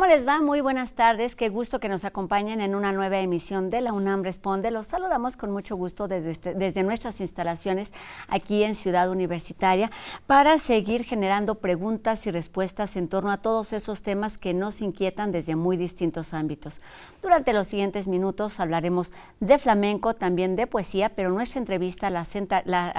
¿Cómo les va? Muy buenas tardes. Qué gusto que nos acompañen en una nueva emisión de la UNAM Responde. Los saludamos con mucho gusto desde nuestras instalaciones aquí en Ciudad Universitaria para seguir generando preguntas y respuestas en torno a todos esos temas que nos inquietan desde muy distintos ámbitos. Durante los siguientes minutos hablaremos de flamenco, también de poesía, pero nuestra entrevista la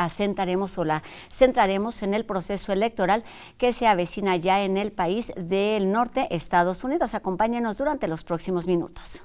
centraremos en el proceso electoral que se avecina ya en el país del norte, Estados Unidos. Acompáñenos durante los próximos minutos.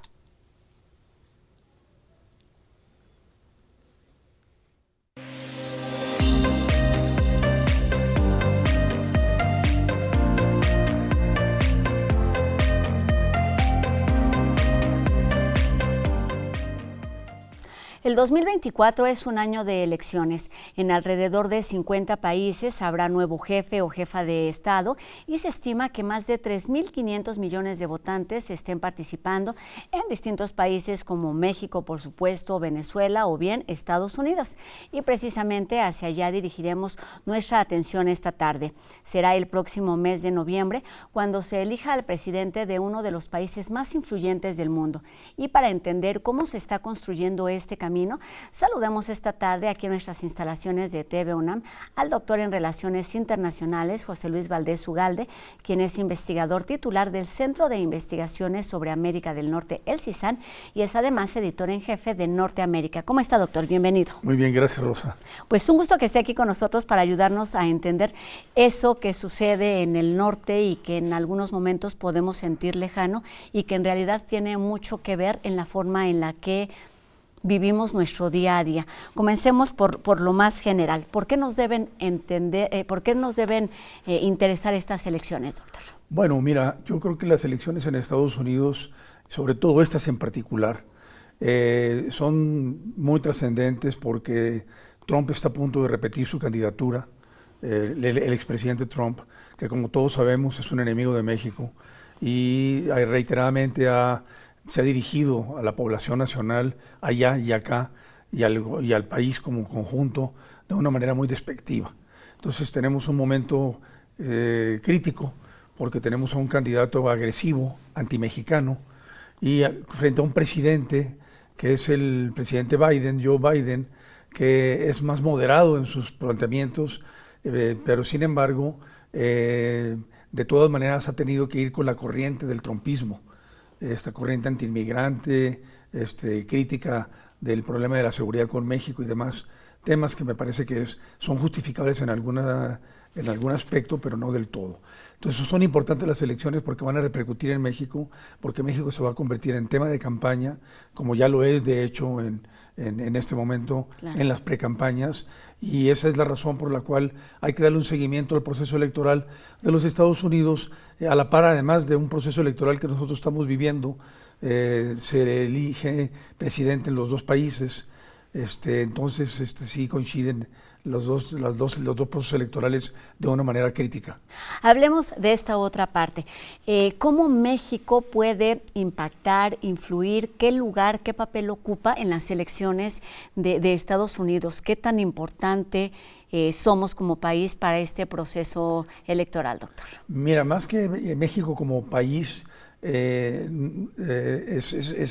El 2024 es un año de elecciones. En alrededor de 50 países habrá nuevo jefe o jefa de Estado y se estima que más de 3.500 millones de votantes estén participando en distintos países como México, por supuesto, Venezuela o bien Estados Unidos. Y precisamente hacia allá dirigiremos nuestra atención esta tarde. Será el próximo mes de noviembre cuando se elija al presidente de uno de los países más influyentes del mundo. Y para entender cómo se está construyendo este camino, saludamos esta tarde aquí en nuestras instalaciones de TV UNAM al doctor en Relaciones Internacionales, José Luis Valdés Ugalde, quien es investigador titular del Centro de Investigaciones sobre América del Norte, el CISAN, y es además editor en jefe de Norteamérica. ¿Cómo está, doctor? Bienvenido. Muy bien, gracias, Rosa. Pues un gusto que esté aquí con nosotros para ayudarnos a entender eso que sucede en el norte y que en algunos momentos podemos sentir lejano y que en realidad tiene mucho que ver en la forma en la que vivimos nuestro día a día. Comencemos por lo más general. ¿Por qué nos deben interesar estas elecciones, doctor? Bueno, mira, yo creo que las elecciones en Estados Unidos, sobre todo estas en particular, son muy trascendentes porque Trump está a punto de repetir su candidatura. El expresidente Trump, que como todos sabemos es un enemigo de México y reiteradamente se ha dirigido a la población nacional allá y acá y al país como conjunto de una manera muy despectiva. Entonces tenemos un momento crítico porque tenemos a un candidato agresivo, antimexicano, y frente a un presidente que es el presidente Biden, Joe Biden, que es más moderado en sus planteamientos, pero sin embargo, de todas maneras ha tenido que ir con la corriente del trumpismo, esta corriente antiinmigrante, crítica del problema de la seguridad con México y demás temas que me parece que son justificables en algún aspecto, pero no del todo. Entonces son importantes las elecciones porque van a repercutir en México, porque México se va a convertir en tema de campaña, como ya lo es de hecho en este momento, claro, en las precampañas, y esa es la razón por la cual hay que darle un seguimiento al proceso electoral de los Estados Unidos, a la par además de un proceso electoral que nosotros estamos viviendo. Se elige presidente en los dos países. Entonces sí coinciden los dos procesos electorales de una manera crítica. Hablemos de esta otra parte. ¿Cómo México puede impactar, influir? ¿Qué lugar, qué papel ocupa en las elecciones de Estados Unidos? ¿Qué tan importante somos como país para este proceso electoral, doctor? Mira, más que México como país, es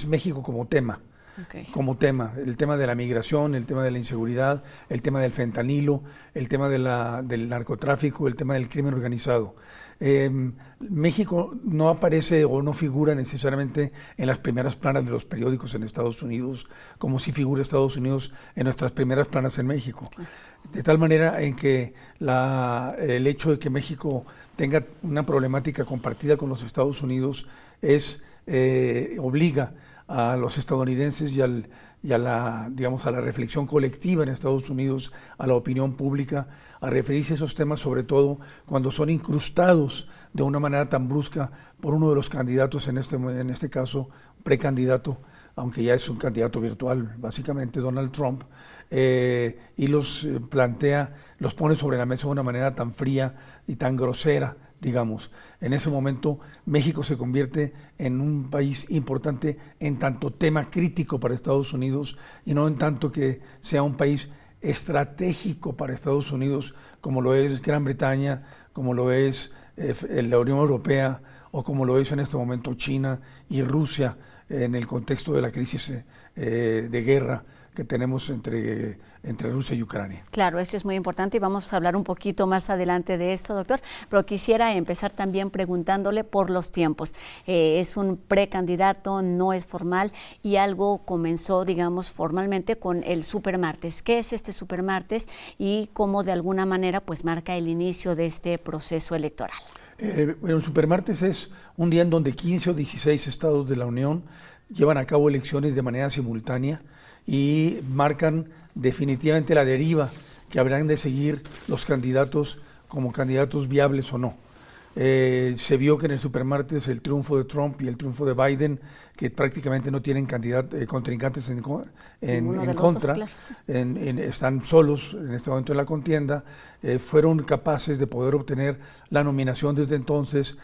México como tema. Okay. Como tema, el tema de la migración, el tema de la inseguridad, el tema del fentanilo, el tema del narcotráfico, el tema del crimen organizado. México no aparece o no figura necesariamente en las primeras planas de los periódicos en Estados Unidos, como si figura Estados Unidos en nuestras primeras planas en México. Okay. De tal manera en que el hecho de que México tenga una problemática compartida con los Estados Unidos obliga a los estadounidenses y a la reflexión colectiva en Estados Unidos, a la opinión pública, a referirse a esos temas, sobre todo cuando son incrustados de una manera tan brusca por uno de los candidatos, en este caso precandidato, aunque ya es un candidato virtual, básicamente Donald Trump, y los pone sobre la mesa de una manera tan fría y tan grosera, digamos. En ese momento México se convierte en un país importante en tanto tema crítico para Estados Unidos y no en tanto que sea un país estratégico para Estados Unidos como lo es Gran Bretaña, como lo es la Unión Europea o como lo es en este momento China y Rusia en el contexto de la crisis de guerra que tenemos entre Rusia y Ucrania. Claro, esto es muy importante y vamos a hablar un poquito más adelante de esto, doctor, pero quisiera empezar también preguntándole por los tiempos. Es un precandidato, no es formal y algo comenzó, digamos, formalmente con el Supermartes. ¿Qué es este Supermartes y cómo de alguna manera pues marca el inicio de este proceso electoral? Bueno, el Supermartes es un día en donde 15 o 16 estados de la Unión llevan a cabo elecciones de manera simultánea y marcan definitivamente la deriva que habrán de seguir los candidatos como candidatos viables o no. Se vio que en el Supermartes el triunfo de Trump y el triunfo de Biden, que prácticamente no tienen contrincantes en contra, claro. están solos en este momento en la contienda, fueron capaces de poder obtener la nominación desde entonces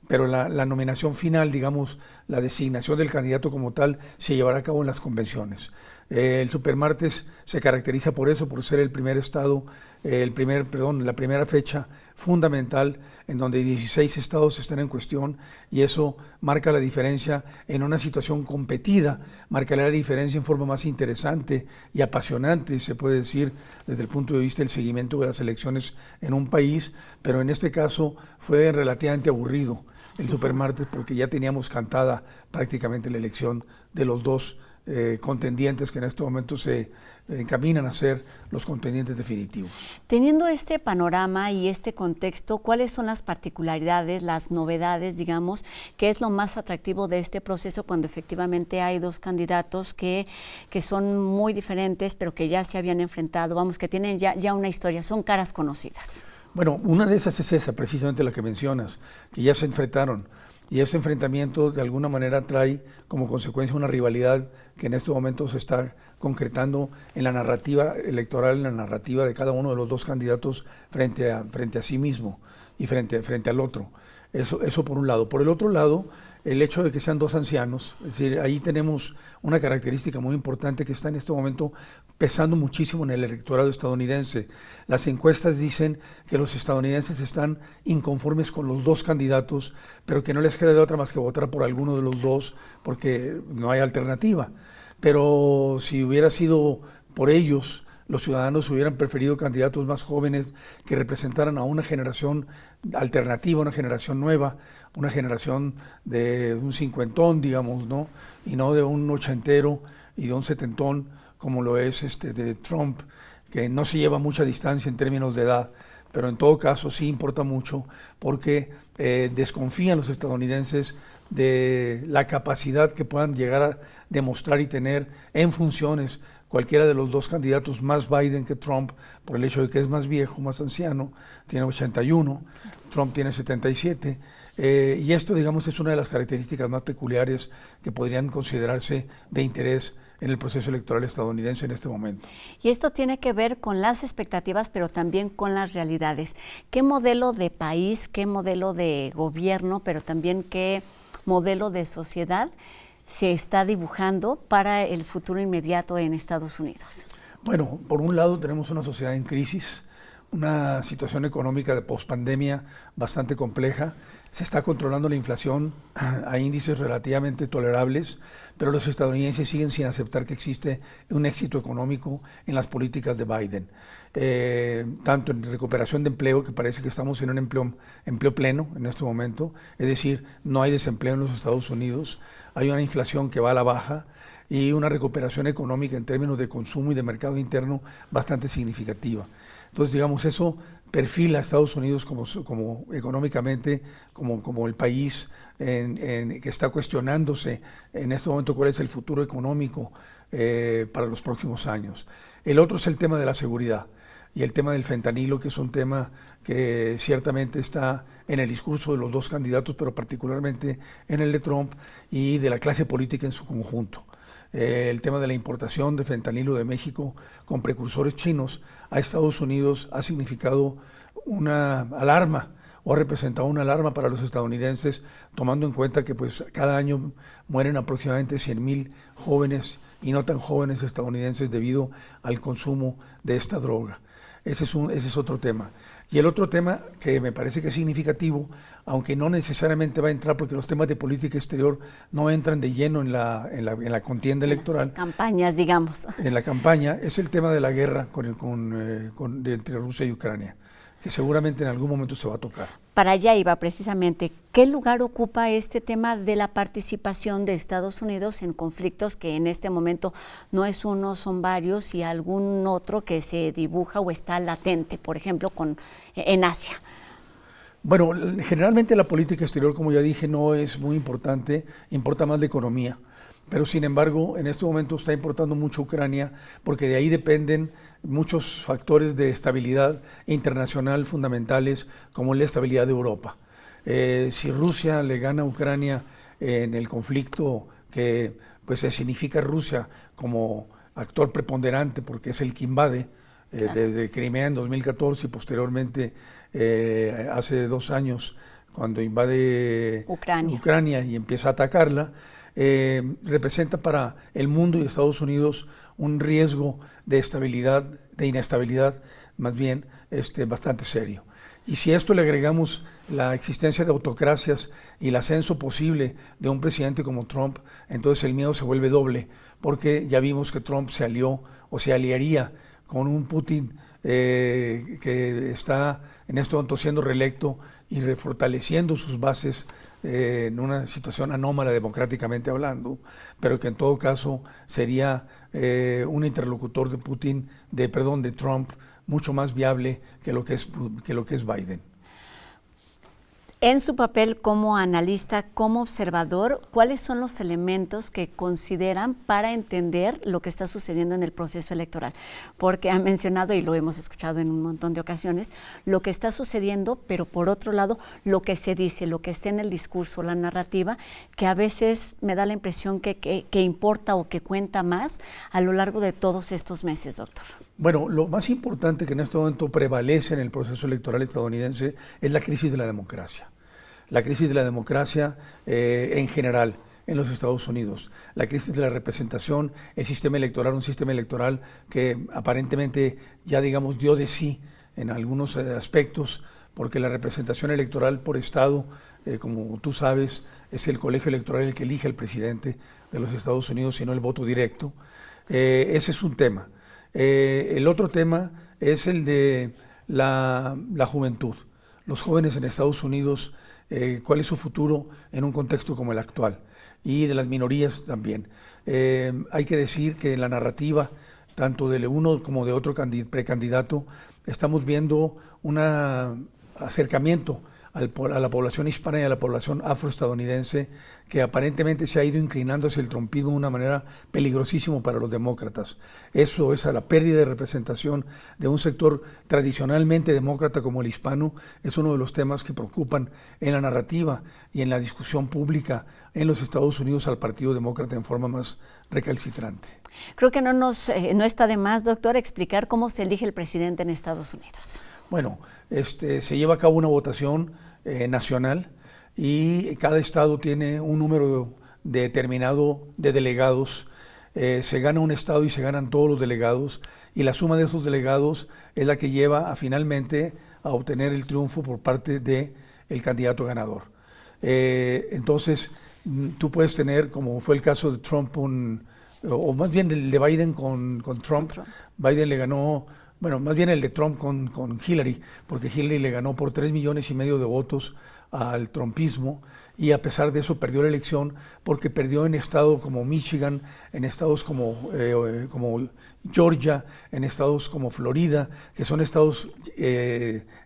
pero la nominación final, digamos, la designación del candidato como tal, se llevará a cabo en las convenciones. El Supermartes se caracteriza por eso, por ser el primer estado, la primera fecha fundamental en donde 16 estados están en cuestión, y eso marca la diferencia en una situación competida, marcará la diferencia en forma más interesante y apasionante, se puede decir, desde el punto de vista del seguimiento de las elecciones en un país, pero en este caso fue relativamente aburrido el Supermartes porque ya teníamos cantada prácticamente la elección de los dos contendientes que en este momento se encaminan a ser los contendientes definitivos. Teniendo este panorama y este contexto, ¿cuáles son las particularidades, las novedades, digamos, qué es lo más atractivo de este proceso cuando efectivamente hay dos candidatos que son muy diferentes, pero que ya se habían enfrentado, vamos, que tienen ya una historia, son caras conocidas? Bueno, una de esas es esa, precisamente la que mencionas, que ya se enfrentaron. Y ese enfrentamiento de alguna manera trae como consecuencia una rivalidad que en este momento se está concretando en la narrativa electoral, en la narrativa de cada uno de los dos candidatos frente a sí mismo y frente al otro. Eso por un lado. Por el otro lado, el hecho de que sean dos ancianos, es decir, ahí tenemos una característica muy importante que está en este momento pesando muchísimo en el electorado estadounidense. Las encuestas dicen que los estadounidenses están inconformes con los dos candidatos, pero que no les queda de otra más que votar por alguno de los dos porque no hay alternativa. Pero si hubiera sido por ellos, los ciudadanos hubieran preferido candidatos más jóvenes que representaran a una generación alternativa, una generación nueva, una generación de un cincuentón, digamos, ¿no? Y no de un ochentero y de un setentón, como lo es de Trump, que no se lleva mucha distancia en términos de edad, pero en todo caso sí importa mucho porque desconfían los estadounidenses de la capacidad que puedan llegar a demostrar y tener en funciones cualquiera de los dos candidatos, más Biden que Trump, por el hecho de que es más viejo, más anciano, tiene 81, Trump tiene 77, y esto, digamos, es una de las características más peculiares que podrían considerarse de interés en el proceso electoral estadounidense en este momento. Y esto tiene que ver con las expectativas, pero también con las realidades. ¿Qué modelo de país, qué modelo de gobierno, pero también qué modelo de sociedad se está dibujando para el futuro inmediato en Estados Unidos? Bueno, por un lado tenemos una sociedad en crisis, una situación económica de pospandemia bastante compleja. Se está controlando la inflación a índices relativamente tolerables, pero los estadounidenses siguen sin aceptar que existe un éxito económico en las políticas de Biden. Tanto en recuperación de empleo, que parece que estamos en un empleo pleno en este momento, es decir, no hay desempleo en los Estados Unidos, hay una inflación que va a la baja y una recuperación económica en términos de consumo y de mercado interno bastante significativa. Entonces, digamos, eso perfila a Estados Unidos como económicamente, como el país que está cuestionándose en este momento cuál es el futuro económico para los próximos años. El otro es el tema de la seguridad y el tema del fentanilo, que es un tema que ciertamente está en el discurso de los dos candidatos, pero particularmente en el de Trump y de la clase política en su conjunto. El tema de la importación de fentanilo de México con precursores chinos a Estados Unidos ha significado una alarma o ha representado una alarma para los estadounidenses, tomando en cuenta que pues cada año mueren aproximadamente 100,000 jóvenes y no tan jóvenes estadounidenses debido al consumo de esta droga. Ese es otro tema. Y el otro tema que me parece que es significativo, aunque no necesariamente va a entrar porque los temas de política exterior no entran de lleno en la contienda electoral. Campañas, digamos. En la campaña es el tema de la guerra entre Rusia y Ucrania, que seguramente en algún momento se va a tocar. Para allá iba precisamente, ¿qué lugar ocupa este tema de la participación de Estados Unidos en conflictos que en este momento no es uno, son varios, y algún otro que se dibuja o está latente, por ejemplo, en Asia? Bueno, generalmente la política exterior, como ya dije, no es muy importante, importa más la economía. Pero sin embargo, en este momento está importando mucho Ucrania porque de ahí dependen muchos factores de estabilidad internacional fundamentales como la estabilidad de Europa. Si Rusia le gana a Ucrania en el conflicto que pues significa Rusia como actor preponderante porque es el que invade desde Crimea en 2014 y posteriormente hace 2 años cuando invade Ucrania y empieza a atacarla, representa para el mundo y Estados Unidos un riesgo de inestabilidad, más bien bastante serio. Y si a esto le agregamos la existencia de autocracias y el ascenso posible de un presidente como Trump, entonces el miedo se vuelve doble, porque ya vimos que Trump se alió o se aliaría con un Putin que está en este momento siendo reelecto y refortaleciendo sus bases en una situación anómala democráticamente hablando, pero que en todo caso sería un interlocutor de Trump mucho más viable que lo que es Biden. En su papel como analista, como observador, ¿cuáles son los elementos que consideran para entender lo que está sucediendo en el proceso electoral? Porque ha mencionado, y lo hemos escuchado en un montón de ocasiones, lo que está sucediendo, pero por otro lado, lo que se dice, lo que está en el discurso, la narrativa, que a veces me da la impresión que importa o que cuenta más a lo largo de todos estos meses, doctor. Bueno, lo más importante que en este momento prevalece en el proceso electoral estadounidense es la crisis de la democracia. La crisis de la democracia en general en los Estados Unidos. La crisis de la representación, el sistema electoral, un sistema electoral que aparentemente ya digamos dio de sí en algunos aspectos, porque la representación electoral por estado, como tú sabes, es el colegio electoral el que elige al presidente de los Estados Unidos y no el voto directo. Ese es un tema. El otro tema es el de la juventud. Los jóvenes en Estados Unidos, cuál es su futuro en un contexto como el actual, y de las minorías también. Hay que decir que en la narrativa, tanto de uno como de otro precandidato, estamos viendo un acercamiento a la población hispana y a la población afroestadounidense que aparentemente se ha ido inclinando hacia el trumpismo de una manera peligrosísima para los demócratas. Eso es a la pérdida de representación de un sector tradicionalmente demócrata como el hispano, es uno de los temas que preocupan en la narrativa y en la discusión pública en los Estados Unidos al Partido Demócrata en forma más recalcitrante. Creo que no está de más, doctor, explicar cómo se elige el presidente en Estados Unidos. Bueno, se lleva a cabo una votación nacional y cada estado tiene un número determinado de delegados. Se gana un estado y se ganan todos los delegados y la suma de esos delegados es la que lleva finalmente a obtener el triunfo por parte del candidato ganador. Entonces, tú puedes tener, como fue el caso de Trump, o más bien el de Biden con Trump. Biden le ganó, bueno, más bien el de Trump con Hillary, porque Hillary le ganó por 3,5 millones de votos al trumpismo, y a pesar de eso perdió la elección porque perdió en estados como Michigan, en estados como Georgia, en estados como Florida, que son estados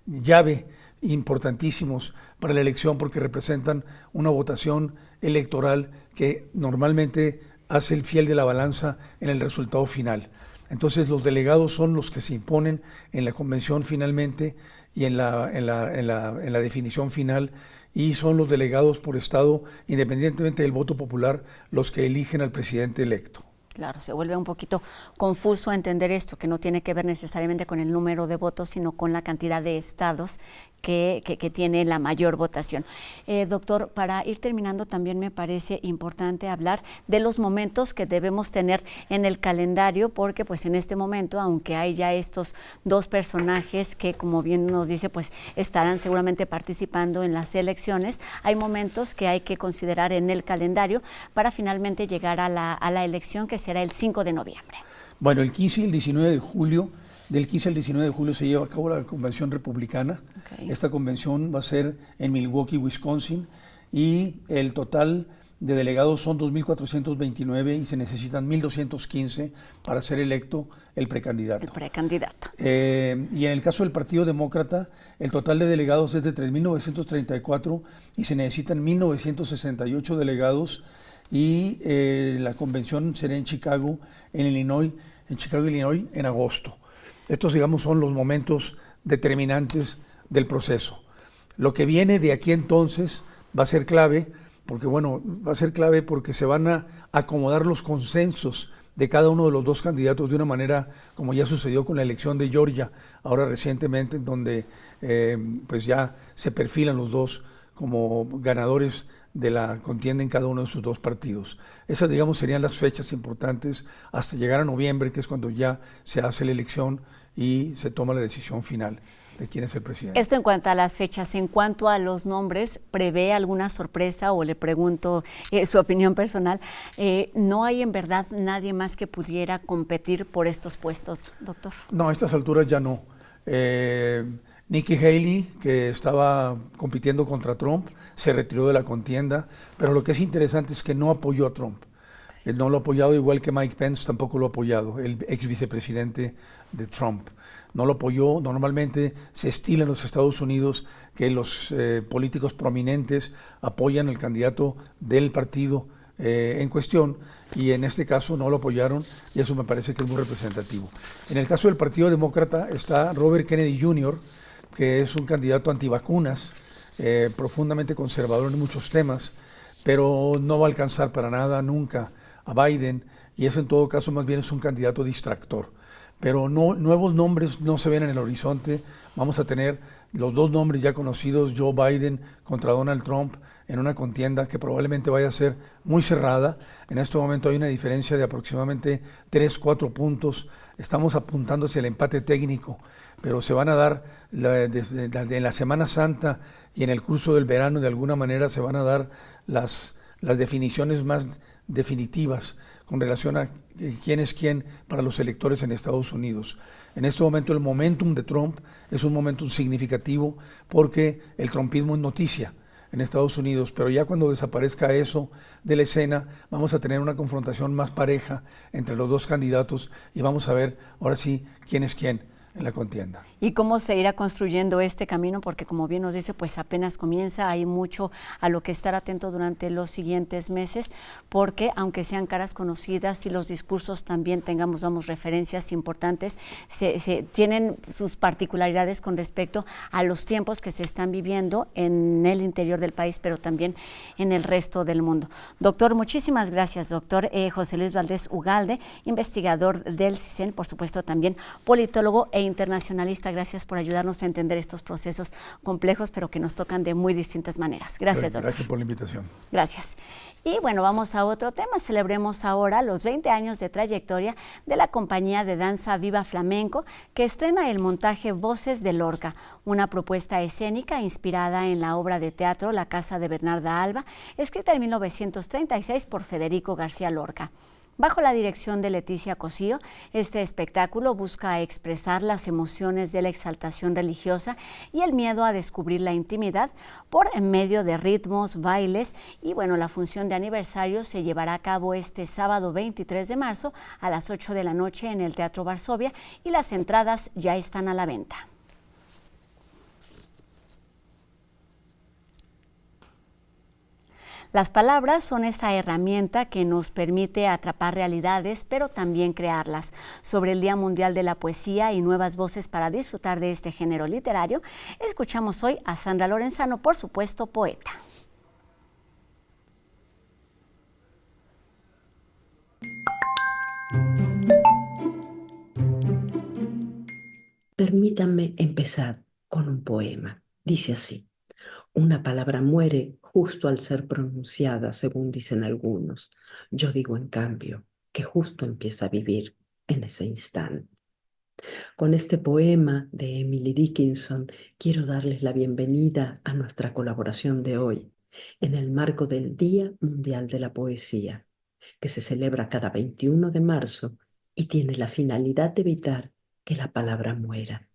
llave importantísimos para la elección porque representan una votación electoral que normalmente hace el fiel de la balanza en el resultado final. Entonces los delegados son los que se imponen en la convención finalmente y en la definición final, y son los delegados por estado, independientemente del voto popular, los que eligen al presidente electo. Claro, se vuelve un poquito confuso entender esto, que no tiene que ver necesariamente con el número de votos, sino con la cantidad de estados que tiene la mayor votación. Doctor, para ir terminando, también me parece importante hablar de los momentos que debemos tener en el calendario, porque pues en este momento, aunque hay ya estos dos personajes que, como bien nos dice, pues estarán seguramente participando en las elecciones, hay momentos que hay que considerar en el calendario para finalmente llegar a la elección, que será el 5 de noviembre. Bueno, el 15 y el 19 de julio, del 15 al 19 de julio se lleva a cabo la convención republicana. Okay. Esta convención va a ser en Milwaukee, Wisconsin, y el total de delegados son 2.429 y se necesitan 1.215 para ser electo el precandidato. El precandidato. Y en el caso del Partido Demócrata, el total de delegados es de 3.934 y se necesitan 1.968 delegados, y la convención será en Chicago, Illinois, en agosto. Estos, digamos, son los momentos determinantes del proceso. Lo que viene de aquí entonces va a ser clave, porque se van a acomodar los consensos de cada uno de los dos candidatos de una manera como ya sucedió con la elección de Georgia, ahora recientemente, en donde pues ya se perfilan los dos como ganadores de la contienda en cada uno de sus dos partidos. Esas, digamos, serían las fechas importantes hasta llegar a noviembre, que es cuando ya se hace la elección y se toma la decisión final de quién es el presidente. Esto en cuanto a las fechas. En cuanto a los nombres, ¿prevé alguna sorpresa o le pregunto su opinión personal? ¿No hay en verdad nadie más que pudiera competir por estos puestos, doctor? No, a estas alturas ya no. Nikki Haley, que estaba compitiendo contra Trump, se retiró de la contienda, pero lo que es interesante es que no apoyó a Trump. Él no lo ha apoyado, igual que Mike Pence tampoco lo ha apoyado, el ex vicepresidente de Trump. No lo apoyó. Normalmente se estila en los Estados Unidos que los políticos prominentes apoyan al candidato del partido en cuestión, y en este caso no lo apoyaron, y eso me parece que es muy representativo. En el caso del Partido Demócrata está Robert Kennedy Jr., que es un candidato antivacunas, profundamente conservador en muchos temas, pero no va a alcanzar para nada nunca a Biden, y eso en todo caso más bien es un candidato distractor. Pero no, nuevos nombres no se ven en el horizonte. Vamos a tener los dos nombres ya conocidos, Joe Biden contra Donald Trump, en una contienda que probablemente vaya a ser muy cerrada. En este momento hay una diferencia de aproximadamente 3-4 puntos. Estamos apuntando hacia el empate técnico, pero se van a dar en la Semana Santa y en el curso del verano, de alguna manera se van a dar las definiciones más definitivas con relación a quién es quién para los electores en Estados Unidos. En este momento el momentum de Trump es un momentum significativo porque el trumpismo es noticia en Estados Unidos, pero ya cuando desaparezca eso de la escena, vamos a tener una confrontación más pareja entre los dos candidatos y vamos a ver ahora sí quién es quién en la contienda. ¿Y cómo se irá construyendo este camino? Porque como bien nos dice, pues apenas comienza, hay mucho a lo que estar atento durante los siguientes meses, porque aunque sean caras conocidas y los discursos también tengamos, referencias importantes, se tienen sus particularidades con respecto a los tiempos que se están viviendo en el interior del país, pero también en el resto del mundo. Doctor, muchísimas gracias, doctor José Luis Valdés Ugalde, investigador del CISEN, por supuesto también politólogo e internacionalista. Gracias por ayudarnos a entender estos procesos complejos, pero que nos tocan de muy distintas maneras. Gracias, doctor. Gracias por la invitación. Gracias. Y bueno, vamos a otro tema. Celebremos ahora los 20 años de trayectoria de la compañía de danza Viva Flamenco, que estrena el montaje Voces de Lorca, una propuesta escénica inspirada en la obra de teatro La Casa de Bernarda Alba, escrita en 1936 por Federico García Lorca. Bajo la dirección de Leticia Cosío, este espectáculo busca expresar las emociones de la exaltación religiosa y el miedo a descubrir la intimidad por medio de ritmos, bailes, y bueno, la función de aniversario se llevará a cabo este sábado 23 de marzo a las 8 de la noche en el Teatro Varsovia, y las entradas ya están a la venta. Las palabras son esa herramienta que nos permite atrapar realidades, pero también crearlas. Sobre el Día Mundial de la Poesía y nuevas voces para disfrutar de este género literario, escuchamos hoy a Sandra Lorenzano, por supuesto, poeta. Permítanme empezar con un poema. Dice así: una palabra muere justo al ser pronunciada, según dicen algunos. Yo digo, en cambio, que justo empieza a vivir en ese instante. Con este poema de Emily Dickinson quiero darles la bienvenida a nuestra colaboración de hoy, en el marco del Día Mundial de la Poesía, que se celebra cada 21 de marzo y tiene la finalidad de evitar que la palabra muera,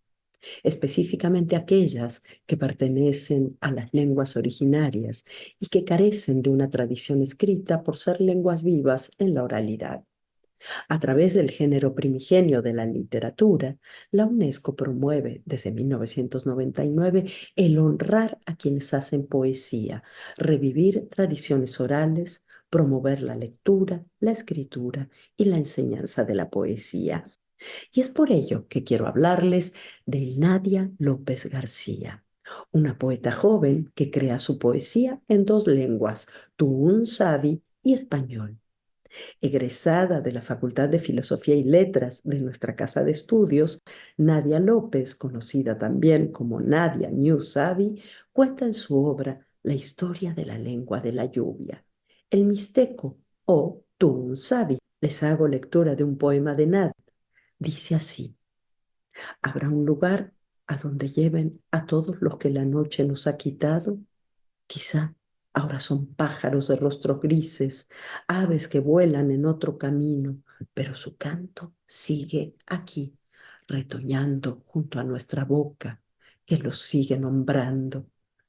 específicamente aquellas que pertenecen a las lenguas originarias y que carecen de una tradición escrita por ser lenguas vivas en la oralidad. A través del género primigenio de la literatura, la UNESCO promueve desde 1999 el honrar a quienes hacen poesía, revivir tradiciones orales, promover la lectura, la escritura y la enseñanza de la poesía. Y es por ello que quiero hablarles de Nadia López García, una poeta joven que crea su poesía en dos lenguas, tuún-savi y español. Egresada de la Facultad de Filosofía y Letras de nuestra casa de estudios, Nadia López, conocida también como Nadia New Savvy, cuenta en su obra la historia de la lengua de la lluvia, el mixteco o Tuun Savi. Les hago lectura de un poema de Nadia. Dice así: ¿habrá un lugar a donde lleven a todos los que la noche nos ha quitado? Quizá ahora son pájaros de rostros grises, aves que vuelan en otro camino, pero su canto sigue aquí, retoñando junto a nuestra boca, que los sigue nombrando,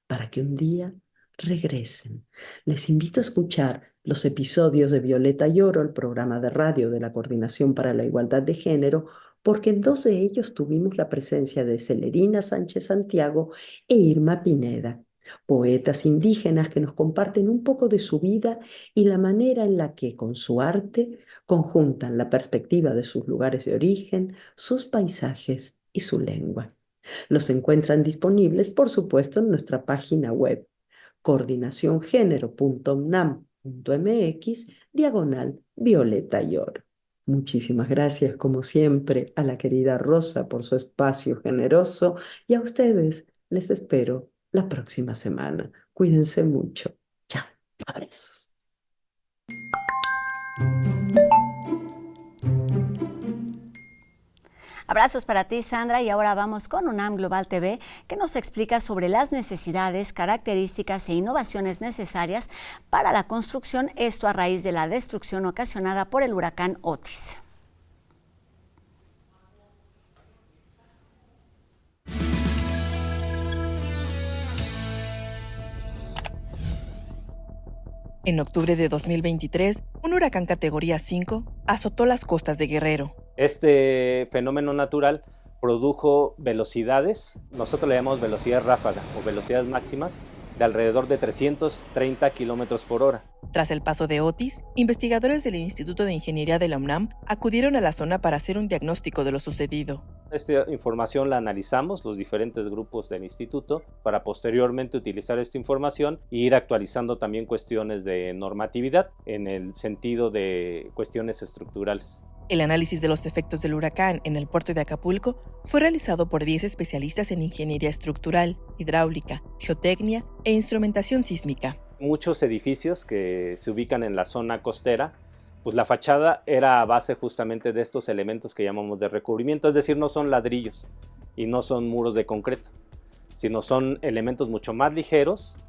para que un día regresen. Les invito a escuchar los episodios de Violeta y Oro, el programa de radio de la Coordinación para la Igualdad de Género, porque en dos de ellos tuvimos la presencia de Celerina Sánchez Santiago e Irma Pineda, poetas indígenas que nos comparten un poco de su vida y la manera en la que con su arte conjuntan la perspectiva de sus lugares de origen, sus paisajes y su lengua. Los encuentran disponibles, por supuesto, en nuestra página web coordinaciongénero.unam.mx/Violeta y Oro. Muchísimas gracias, como siempre, a la querida Rosa por su espacio generoso y a ustedes les espero la próxima semana. Cuídense mucho. Chao. Abrazos. Abrazos para ti, Sandra, y ahora vamos con UNAM Global TV, que nos explica sobre las necesidades, características e innovaciones necesarias para la construcción, esto a raíz de la destrucción ocasionada por el huracán Otis. En octubre de 2023, un huracán categoría 5 azotó las costas de Guerrero. Este fenómeno natural produjo velocidades, nosotros le llamamos velocidad ráfaga o velocidades máximas, de alrededor de 330 kilómetros por hora. Tras el paso de Otis, investigadores del Instituto de Ingeniería de la UNAM acudieron a la zona para hacer un diagnóstico de lo sucedido. Esta información la analizamos los diferentes grupos del instituto para posteriormente utilizar esta información e ir actualizando también cuestiones de normatividad en el sentido de cuestiones estructurales. El análisis de los efectos del huracán en el puerto de Acapulco fue realizado por 10 especialistas en ingeniería estructural, hidráulica, geotecnia e instrumentación sísmica. Muchos edificios que se ubican en la zona costera, pues la fachada era a base justamente de estos elementos que llamamos de recubrimiento, es decir, no son ladrillos y no son muros de concreto, sino son elementos mucho más ligeros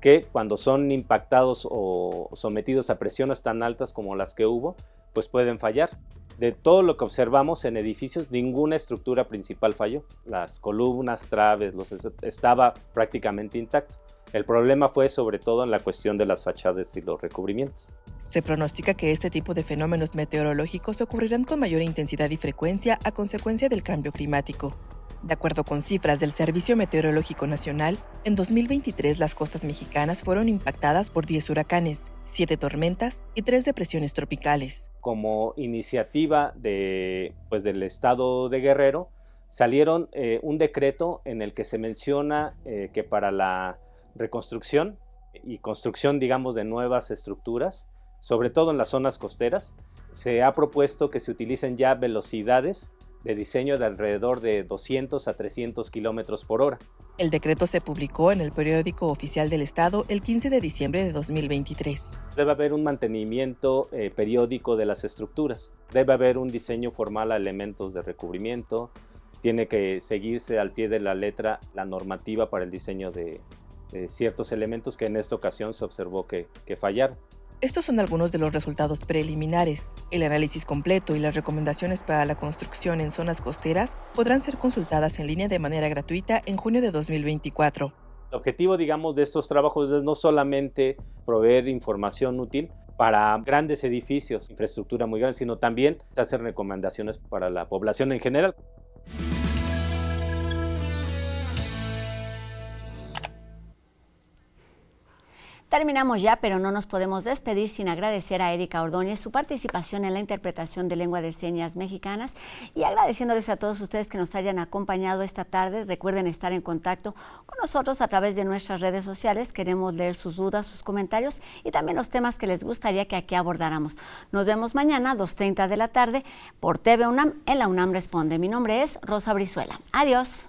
que cuando son impactados o sometidos a presiones tan altas como las que hubo, pues pueden fallar. De todo lo que observamos en edificios, ninguna estructura principal falló. Las columnas, traves, estaba prácticamente intacto. El problema fue sobre todo en la cuestión de las fachadas y los recubrimientos. Se pronostica que este tipo de fenómenos meteorológicos ocurrirán con mayor intensidad y frecuencia a consecuencia del cambio climático. De acuerdo con cifras del Servicio Meteorológico Nacional, en 2023 las costas mexicanas fueron impactadas por 10 huracanes, 7 tormentas y 3 depresiones tropicales. Como iniciativa del estado de Guerrero, salieron un decreto en el que se menciona que para la reconstrucción y construcción, digamos, de nuevas estructuras, sobre todo en las zonas costeras, se ha propuesto que se utilicen ya velocidades de diseño de alrededor de 200 a 300 kilómetros por hora. El decreto se publicó en el Periódico Oficial del Estado el 15 de diciembre de 2023. Debe haber un mantenimiento periódico de las estructuras, debe haber un diseño formal a elementos de recubrimiento, tiene que seguirse al pie de la letra la normativa para el diseño de ciertos elementos que en esta ocasión se observó que fallaron. Estos son algunos de los resultados preliminares. El análisis completo y las recomendaciones para la construcción en zonas costeras podrán ser consultadas en línea de manera gratuita en junio de 2024. El objetivo, digamos, de estos trabajos es no solamente proveer información útil para grandes edificios, infraestructura muy grande, sino también hacer recomendaciones para la población en general. Terminamos ya, pero no nos podemos despedir sin agradecer a Erika Ordóñez su participación en la interpretación de lengua de señas mexicanas y agradeciéndoles a todos ustedes que nos hayan acompañado esta tarde. Recuerden estar en contacto con nosotros a través de nuestras redes sociales. Queremos leer sus dudas, sus comentarios y también los temas que les gustaría que aquí abordáramos. Nos vemos mañana, 2:30 de la tarde, por TV UNAM en La UNAM Responde. Mi nombre es Rosa Brizuela. Adiós.